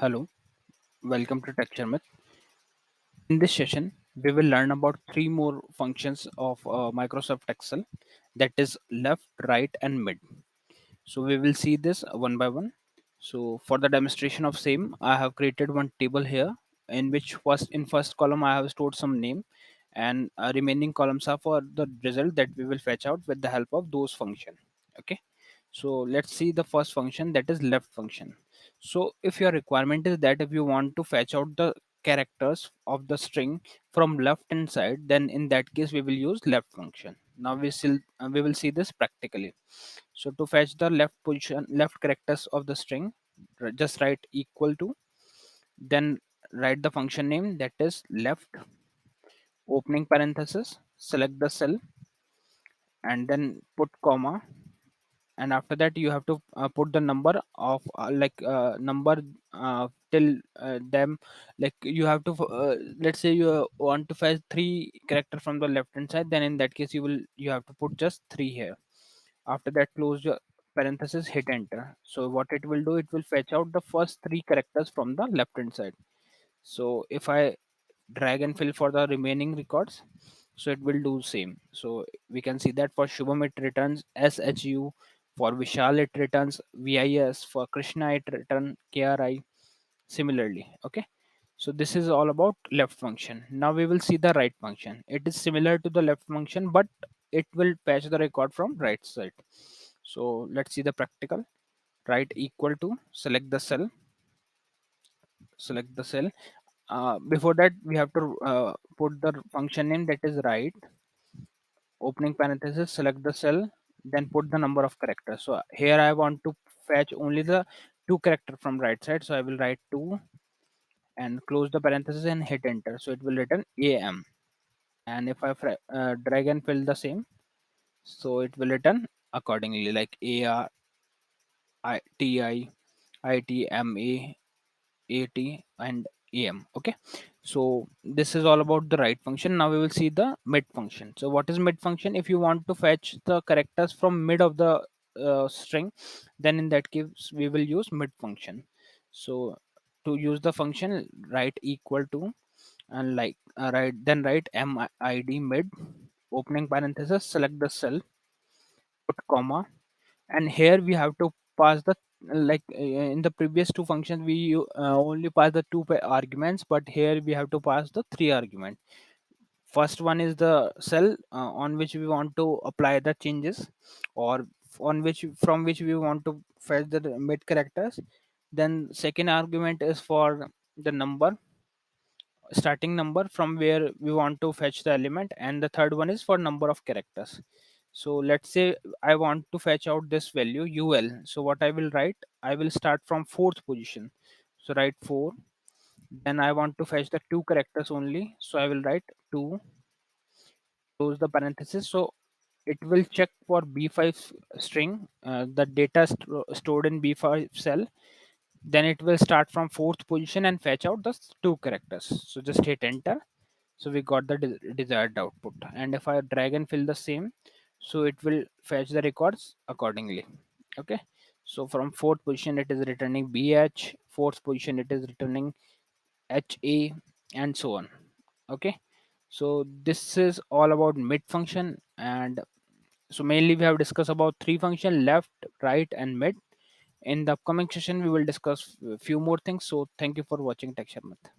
Hello, welcome to Tech Sharmit. In this session, we will learn about three more functions of Microsoft Excel, that is left, right, and mid. So we will see this one by one. So for the demonstration of same, I have created one table here in which first column I have stored some name, and remaining columns are for the result that we will fetch out with the help of those function. Okay. So let's see the first function, that is left function. So if your requirement is that if you want to fetch out the characters of the string from left hand side, then in that case we will use left function. Now we will see this practically. So to fetch the left characters of the string, just write equal to, then write the function name, that is left, opening parenthesis, select the cell, and then put comma, and after that you have to put the number of number till them, like you have to let's say you want to fetch three character from the left hand side, then in that case you have to put just three here. After that, close your parenthesis, hit enter. So what it will do, it will fetch out the first three characters from the left hand side. So if I drag and fill for the remaining records, so it will do same. So we can see that for Shubham it returns SHU, for Vishal it returns VIS, for Krishna it return KRI, similarly. Okay, so this is all about left function. Now we will see the right function. It is similar to the left function, but it will patch the record from right side. So let's see the practical. Write equal to, select the cell. Before that, we have to put the function name, that is right, opening parenthesis, select the cell, then put the number of characters. So here I want to fetch only the two character from right side. So I will write 2 and close the parenthesis and hit enter. So it will return AM. And if I drag and fill the same, so it will return accordingly, like ARTIITMA AT and AM. Okay, so this is all about the right function. Now we will see the mid function. So what is mid function? If you want to fetch the characters from mid of the string, then in that case we will use mid function. So to use the function, write equal to, and write mid mid, opening parenthesis, select the cell, put comma, and here we have to pass the, in the previous two functions we only pass the arguments, but here we have to pass the three argument. First one is the cell on which we want to apply the changes, or on which from which we want to fetch the mid characters. Then second argument is for the number, starting number from where we want to fetch the element, and the third one is for number of characters. So let's say I want to fetch out this value ul. So what I will write, I will start from fourth position. So write 4, then I want to fetch the two characters only, so I will write 2, close the parenthesis. So it will check for b5 string, the data stored in b5 cell. Then it will start from fourth position and fetch out the two characters. So just hit enter. So we got the desired output. And if I drag and fill the same, so it will fetch the records accordingly. Okay, so from fourth position it is returning bh, fourth position it is returning ha, and so on. Okay, so this is all about mid function. And so mainly we have discussed about three function, left, right, and mid. In the upcoming session we will discuss a few more things. So thank you for watching Tech Sharmat.